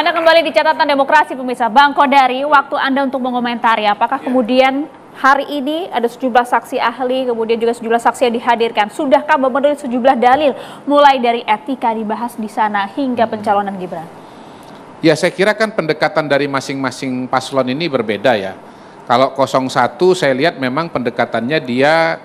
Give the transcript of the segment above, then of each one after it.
Anda kembali di catatan demokrasi pemirsa. Bang Kodari, waktu Anda untuk mengomentari apakah kemudian hari ini ada sejumlah saksi ahli, kemudian juga sejumlah saksi yang dihadirkan. Sudahkah memenuhi sejumlah dalil, mulai dari etika dibahas di sana hingga pencalonan Gibran? Ya, saya kira kan pendekatan dari masing-masing paslon ini berbeda ya. Kalau 01 saya lihat memang pendekatannya dia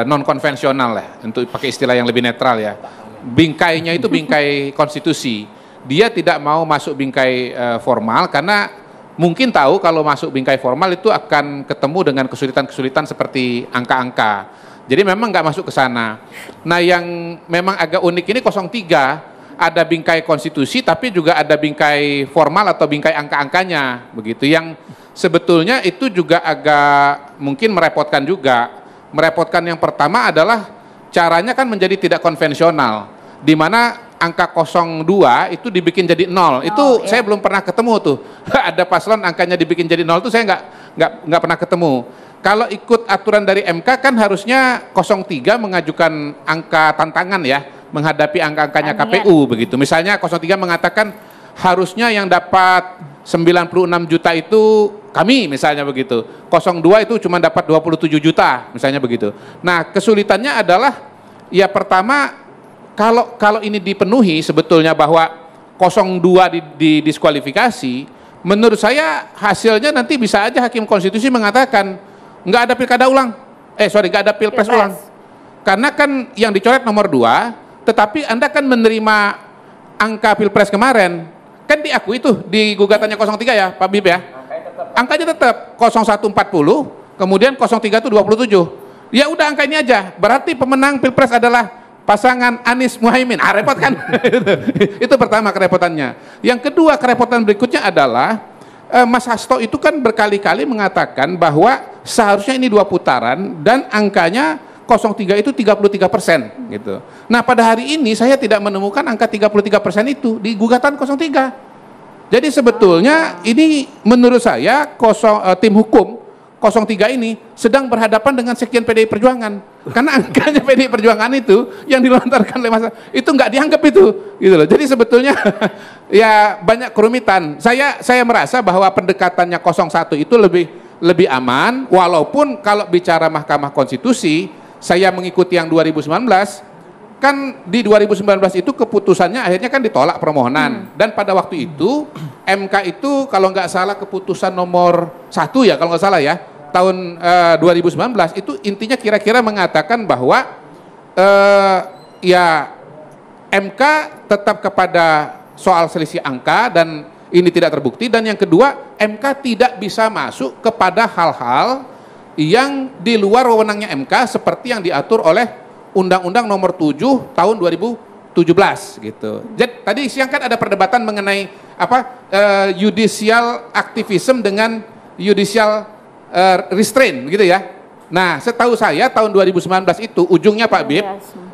non konvensional lah, untuk pakai istilah yang lebih netral ya. Bingkainya itu bingkai konstitusi. Dia tidak mau masuk bingkai formal karena mungkin tahu kalau masuk bingkai formal itu akan ketemu dengan kesulitan-kesulitan seperti angka-angka. Jadi memang nggak masuk ke sana. Nah, yang memang agak unik ini 03, ada bingkai konstitusi tapi juga ada bingkai formal atau bingkai angka-angkanya begitu, yang sebetulnya itu juga agak mungkin merepotkan juga. Merepotkan yang pertama adalah caranya kan menjadi tidak konvensional, di mana angka 02 itu dibikin jadi 0. Itu saya belum pernah ketemu tuh. Ada paslon angkanya dibikin jadi 0 tuh saya nggak pernah ketemu. Kalau ikut aturan dari MK kan harusnya 03 mengajukan angka tantangan ya, menghadapi angka-angkanya KPU begitu. Misalnya 03 mengatakan harusnya yang dapat 96 juta itu kami, misalnya begitu. 02 itu cuma dapat 27 juta, misalnya begitu. Nah, kesulitannya adalah ya pertama, kalau ini dipenuhi sebetulnya bahwa 02 didiskualifikasi, menurut saya hasilnya nanti bisa aja Hakim Konstitusi mengatakan nggak ada pilkada ulang, nggak ada pilpres ulang, karena kan yang dicoret nomor 2, tetapi Anda kan menerima angka pilpres kemarin, kan diakui itu di gugatannya 03 ya Pak Bib ya, angkanya tetap 0140, kemudian 03 itu 27, ya udah angka ini aja, berarti pemenang pilpres adalah pasangan Anies Muhaimin. Repot kan? Itu pertama kerepotannya. Yang kedua kerepotan berikutnya adalah Mas Hasto itu kan berkali-kali mengatakan bahwa seharusnya ini 2 putaran dan angkanya 03 itu 33% gitu. Nah, pada hari ini saya tidak menemukan angka 33% itu di gugatan 03. Jadi sebetulnya ini menurut saya tim hukum 03 ini sedang berhadapan dengan sekjen PDI Perjuangan, karena angkanya PDI Perjuangan itu yang dilontarkan oleh Mas itu nggak dianggap itu, gitu loh. Jadi sebetulnya ya banyak kerumitan. Saya merasa bahwa pendekatannya 01 itu lebih aman, walaupun kalau bicara Mahkamah Konstitusi, saya mengikuti yang 2019, kan di 2019 itu keputusannya akhirnya kan ditolak permohonan, dan pada waktu itu MK itu kalau nggak salah keputusan nomor 1 ya, kalau nggak salah ya, tahun 2019 itu intinya kira-kira mengatakan bahwa ya MK tetap kepada soal selisih angka dan ini tidak terbukti, dan yang kedua MK tidak bisa masuk kepada hal-hal yang di luar wewenangnya MK seperti yang diatur oleh Undang-Undang nomor 7 tahun 2017 gitu. Jadi tadi siang kan ada perdebatan mengenai judicial activism dengan judicial restraint begitu ya. Nah, setahu saya tahun 2019 itu ujungnya Pak Bib,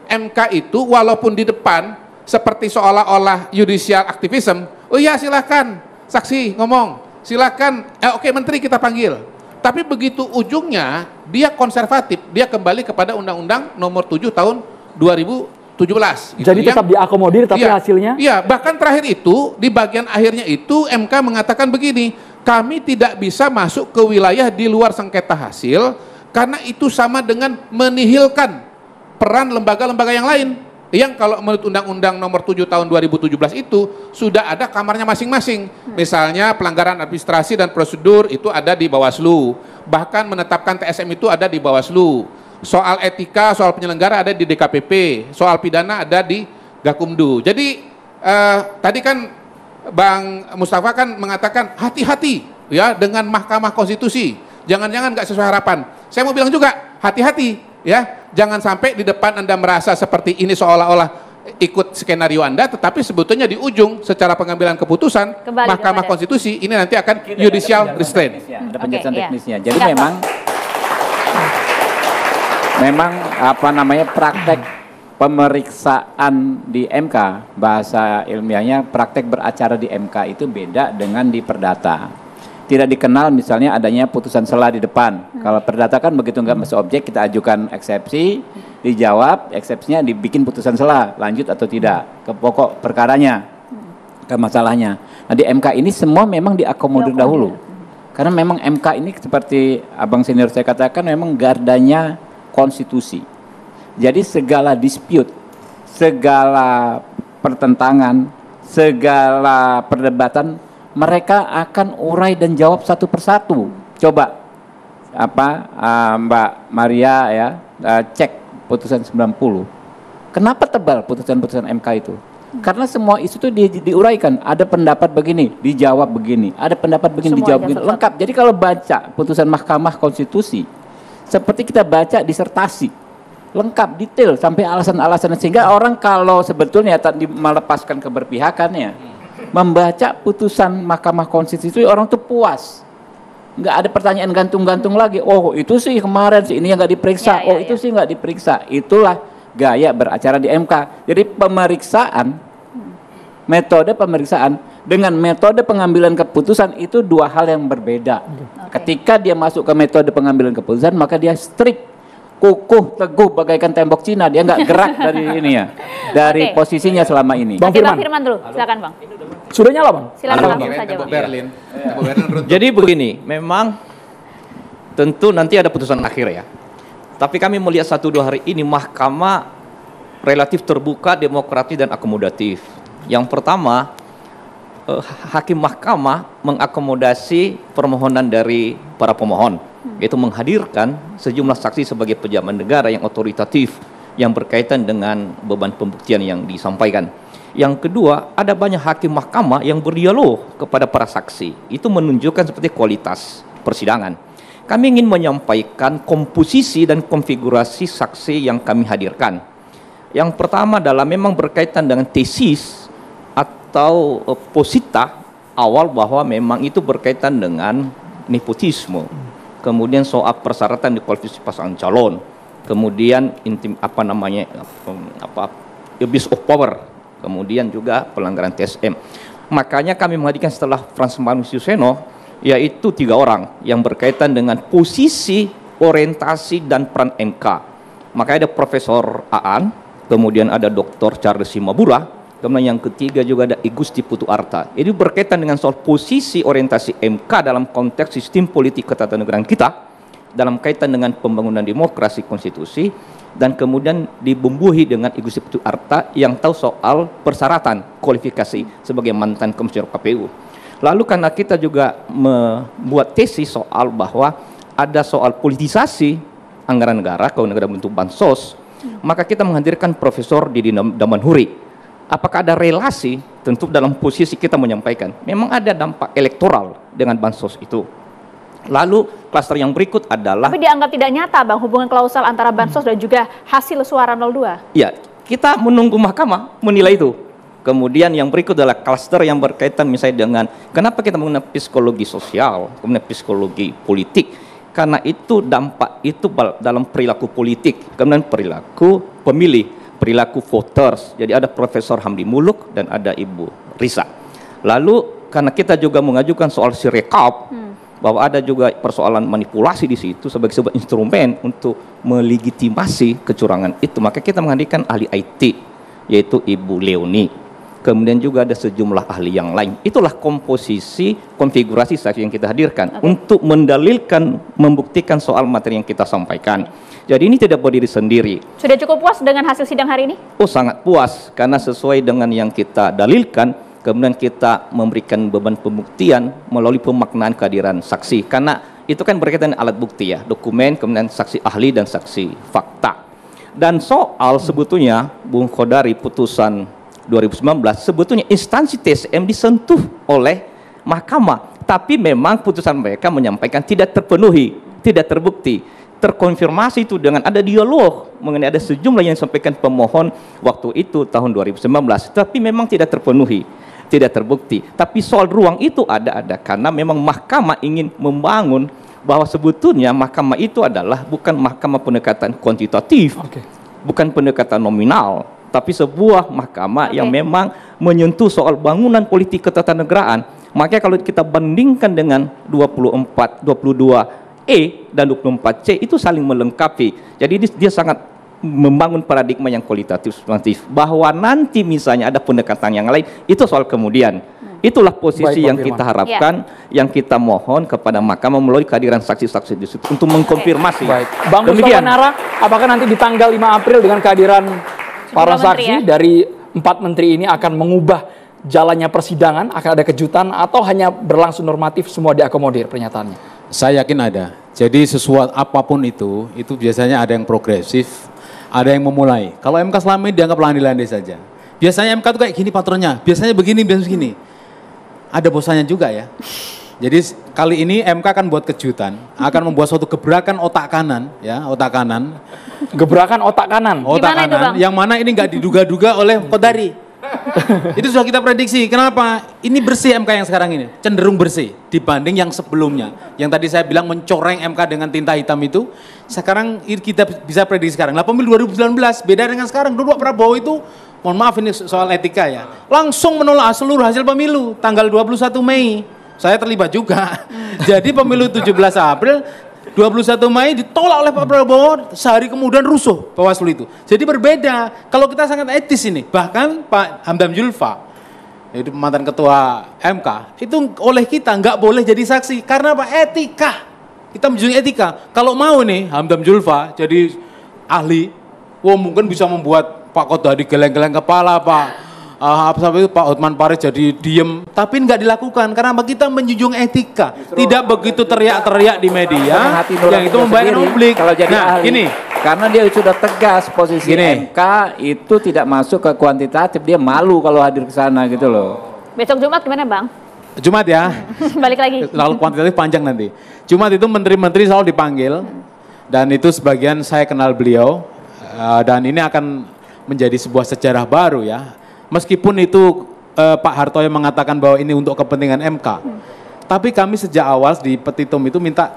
MK itu walaupun di depan seperti seolah-olah judicial activism, oh iya silakan saksi ngomong, silakan oke menteri kita panggil. Tapi begitu ujungnya dia konservatif, dia kembali kepada Undang-Undang nomor 7 tahun 2017. Gitu. Jadi tetap diakomodir tapi hasilnya? Iya, bahkan terakhir itu di bagian akhirnya itu MK mengatakan begini, kami tidak bisa masuk ke wilayah di luar sengketa hasil karena itu sama dengan menihilkan peran lembaga-lembaga yang lain. Yang kalau menurut Undang-Undang nomor 7 tahun 2017 itu sudah ada kamarnya masing-masing. Misalnya pelanggaran administrasi dan prosedur itu ada di Bawaslu. Bahkan menetapkan TSM itu ada di Bawaslu. Soal etika, soal penyelenggara ada di DKPP. Soal pidana ada di Gakumdu. Jadi tadi kan Bang Mustafa kan mengatakan hati-hati ya dengan Mahkamah Konstitusi. Jangan-jangan nggak sesuai harapan. Saya mau bilang juga hati-hati. Ya, jangan sampai di depan Anda merasa seperti ini seolah-olah ikut skenario Anda, tetapi sebetulnya di ujung secara pengambilan keputusan Mahkamah Konstitusi ini nanti akan judicial restraint. Ada penjelasan teknisnya. Jadi memang apa namanya praktek pemeriksaan di MK, bahasa ilmiahnya praktek beracara di MK itu beda dengan di perdata. Tidak dikenal misalnya adanya putusan sela di depan. Kalau perdata kan begitu nggak masuk objek, kita ajukan eksepsi, dijawab, eksepsinya dibikin putusan sela, lanjut atau tidak ke pokok perkaranya. masalahnya. Nah di MK ini semua memang diakomodir dahulu. Karena memang MK ini seperti Abang Senior saya katakan memang gardanya konstitusi. Jadi segala dispute, segala pertentangan, segala perdebatan mereka akan urai dan jawab satu persatu. Coba Mbak Maria ya cek putusan 90. Kenapa tebal putusan-putusan MK itu? Karena semua isu itu diuraikan. Ada pendapat begini, dijawab begini. Ada pendapat begini, dijawab begini. Lengkap. Jadi kalau baca putusan Mahkamah Konstitusi, seperti kita baca disertasi. Lengkap, detail, sampai alasan-alasan. Sehingga orang kalau sebetulnya tadi melepaskan keberpihakannya, membaca putusan Mahkamah Konstitusi, orang tuh puas. Nggak ada pertanyaan gantung-gantung lagi. Oh itu sih kemarin sih ini yang nggak diperiksa. Itu sih nggak diperiksa. Itulah gaya beracara di MK. Jadi pemeriksaan, metode pemeriksaan dengan metode pengambilan keputusan itu dua hal yang berbeda. Ketika dia masuk ke metode pengambilan keputusan, maka dia strict, kukuh, teguh bagaikan tembok Cina. Dia nggak gerak dari ini ya, dari posisinya selama ini. Bang Firman dulu, silakan Bang. Sudah nyala Bang? Silakan langsung saja Bang. Berlin. Jadi begini, memang tentu nanti ada putusan akhir ya. Tapi kami melihat 1-2 hari ini mahkamah relatif terbuka, demokratis dan akomodatif. Yang pertama, hakim mahkamah mengakomodasi permohonan dari para pemohon, yaitu menghadirkan sejumlah saksi sebagai pejabat negara yang otoritatif yang berkaitan dengan beban pembuktian yang disampaikan. Yang kedua, ada banyak hakim mahkamah yang berdialog kepada para saksi. Itu menunjukkan seperti kualitas persidangan. Kami ingin menyampaikan komposisi dan konfigurasi saksi yang kami hadirkan. Yang pertama adalah memang berkaitan dengan tesis atau posita awal bahwa memang itu berkaitan dengan nepotisme. Kemudian soal persyaratan di kualifikasi pasangan calon. Kemudian abuse of power. Kemudian juga pelanggaran TSM. Makanya kami menghadirkan setelah Frans Masuceno yaitu 3 orang yang berkaitan dengan posisi, orientasi dan peran MK. Makanya ada Profesor Aan, kemudian ada Dr. Charles Simabura, kemudian yang ketiga juga ada I Gusti Putu Arta. Ini berkaitan dengan soal posisi orientasi MK dalam konteks sistem politik ketatanegaraan kita, dalam kaitan dengan pembangunan demokrasi konstitusi, dan kemudian dibumbuhi dengan I Gusti Putu Arta yang tahu soal persyaratan kualifikasi sebagai mantan komisioner KPU. Lalu karena kita juga membuat tesis soal bahwa ada soal politisasi anggaran negara kalau negara bentuk bansos, maka kita menghadirkan Profesor Didi Damanhuri. Apakah ada relasi? Tentu dalam posisi kita menyampaikan memang ada dampak elektoral dengan bansos itu. Lalu klaster yang berikut adalah... Tapi dianggap tidak nyata Bang, hubungan klausal antara bansos dan juga hasil suara 02. Ya, kita menunggu mahkamah menilai itu. Kemudian yang berikut adalah klaster yang berkaitan misalnya dengan kenapa kita menggunakan psikologi sosial, kemudian psikologi politik. Karena itu dampak itu dalam perilaku politik, kemudian perilaku pemilih, perilaku voters. Jadi ada Profesor Hamdi Muluk dan ada Ibu Risa. Lalu karena kita juga mengajukan soal sirekap, bahwa ada juga persoalan manipulasi di situ sebagai sebuah instrumen untuk melegitimasi kecurangan itu, maka kita menghadirkan ahli IT yaitu Ibu Leoni. Kemudian juga ada sejumlah ahli yang lain. Itulah komposisi konfigurasi saksi yang kita hadirkan untuk mendalilkan, membuktikan soal materi yang kita sampaikan. Jadi ini tidak berdiri sendiri. Sudah cukup puas dengan hasil sidang hari ini? Oh sangat puas karena sesuai dengan yang kita dalilkan. Kemudian kita memberikan beban pembuktian melalui pemaknaan kehadiran saksi. Karena itu kan berkaitan dengan alat bukti ya, dokumen, kemudian saksi ahli dan saksi fakta. Dan soal sebetulnya, Bung Khodari, putusan 2019, sebetulnya instansi TSM disentuh oleh mahkamah. Tapi memang putusan mereka menyampaikan tidak terpenuhi, tidak terbukti. Terkonfirmasi itu dengan ada dialog mengenai ada sejumlah yang disampaikan pemohon waktu itu tahun 2019. Tapi memang tidak terpenuhi, tidak terbukti. Tapi soal ruang itu ada karena memang mahkamah ingin membangun bahwa sebetulnya mahkamah itu adalah bukan mahkamah pendekatan kuantitatif, bukan pendekatan nominal, tapi sebuah mahkamah yang memang menyentuh soal bangunan politik ketatanegaraan. Makanya kalau kita bandingkan dengan 22E dan 24C itu saling melengkapi. Jadi dia sangat membangun paradigma yang kualitatif bahwa nanti misalnya ada pendekatan yang lain itu soal kemudian. Itulah posisi Baik, yang kita harapkan, yang kita mohon kepada mahkamah melalui kehadiran saksi-saksi di situ untuk mengkonfirmasi. Baik. Bang Demikian. Mustafa Nara, apakah nanti di tanggal 5 April dengan kehadiran para saksi dari 4 menteri ini akan mengubah jalannya persidangan, akan ada kejutan atau hanya berlangsung normatif semua diakomodir pernyataannya? Saya yakin ada. Jadi sesuatu apapun itu biasanya ada yang progresif, ada yang memulai. Kalau MK selama ini dianggap landai-landai saja. Biasanya MK itu kayak gini patronnya, biasanya begini, biasanya begini. Ada bosannya juga ya. Jadi kali ini MK akan buat kejutan, akan membuat suatu gebrakan otak kanan, ya, otak kanan. Gebrakan otak kanan. Otak Gimana itu, kanan, Bang? yang mana ini nggak diduga-duga oleh Kodari. Itu sudah kita prediksi. Kenapa? Ini bersih MK yang sekarang ini, cenderung bersih dibanding yang sebelumnya. Yang tadi saya bilang mencoreng MK dengan tinta hitam itu, sekarang kita bisa prediksi sekarang. Nah, pemilu 2019 beda dengan sekarang. Dulu Pak Prabowo itu, mohon maaf ini soal etika ya, langsung menolak seluruh hasil pemilu tanggal 21 Mei. Saya terlibat juga. Jadi pemilu 17 April 21 Mei ditolak oleh Pak Prabowo, sehari kemudian rusuh Bawaslu itu. Jadi berbeda. Kalau kita sangat etis ini, bahkan Pak Hamdam Julfa, yaitu mantan ketua MK, itu oleh kita nggak boleh jadi saksi karena apa? Etika. Kita menjunjung etika. Kalau mau nih Hamdam Julfa jadi ahli, mungkin bisa membuat Pak Kodari geleng-geleng kepala, sampai itu Pak Hotman Paris jadi diem, tapi nggak dilakukan karena kita menjunjung etika. Tidak begitu teriak-teriak di media yang itu membahayakan publik. Kalau jadi ahli, gini, karena dia sudah tegas posisi Gini. MK itu tidak masuk ke kuantitatif, dia malu kalau hadir ke sana gitu loh. Besok Jumat gimana Bang? Jumat ya, Balik lagi. lalu kuantitatif panjang nanti. Jumat itu menteri-menteri selalu dipanggil dan itu sebagian saya kenal beliau dan ini akan menjadi sebuah sejarah baru ya. Meskipun itu Pak Hartoyo mengatakan bahwa ini untuk kepentingan MK, tapi kami sejak awal di petitum itu minta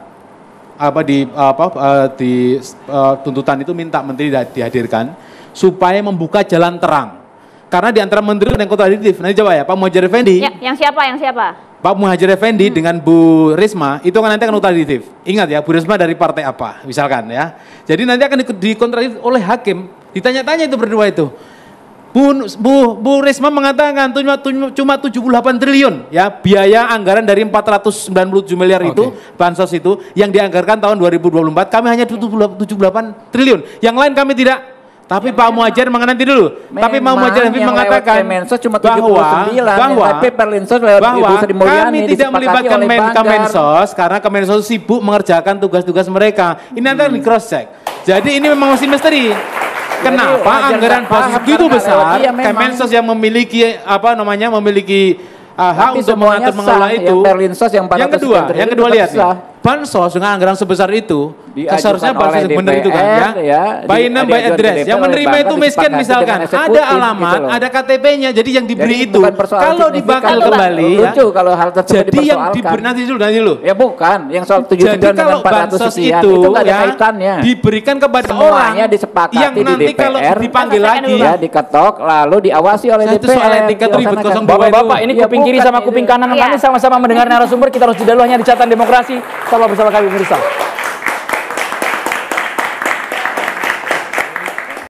tuntutan itu minta menteri dihadirkan supaya membuka jalan terang. Karena di antara menteri ada yang kontradiktif. Nanti coba ya Pak Muhadjir Effendi. Ya, yang siapa? Yang siapa? Pak Muhadjir Effendi dengan Bu Risma itu kan nanti akan kontradiktif. Ingat ya, Bu Risma dari partai apa, misalkan ya. Jadi nanti akan dikontradiktif oleh hakim. Ditanya-tanya itu berdua itu. Bu Risma mengatakan cuma 78 triliun ya biaya anggaran dari 497 miliar itu bansos itu yang dianggarkan tahun 2024, kami hanya 78 triliun. Yang lain kami tidak. Tapi Pak Muhadjir nanti dulu. Tapi Pak Muhadjir mengatakan bahwa kami tidak melibatkan Kemensos karena Kemensos sibuk mengerjakan tugas-tugas mereka. Ini nanti akan di cross check. Jadi ini memang masih misteri. Kenapa anggaran bansos begitu besar? Kemensos yang memiliki memiliki hak untuk mengatur mengelola itu. Yang kedua lihat nih. Bansos dengan anggaran sebesar itu, seharusnya bansos yang benar itu kan ya. By name by address. Yang menerima itu miskin misalkan, ada alamat, ada KTP-nya. Jadi yang diberi itu kalau dibakar kembali ya. Kalau hal tersebut jadi yang diberi nanti dulu. Ya bukan, yang soal 7 jadi kalau bansos itu ya diberikan kepada orang yang nanti kalau dipanggil lagi ya diketok lalu diawasi oleh DPR. Soal etika ribut 02 Bapak-bapak ini kuping kiri sama kuping kanan kami sama-sama mendengar narasumber. Kita harus jeda dulu hanya di catatan demokrasi. Tetaplah bersama kami pemirsa.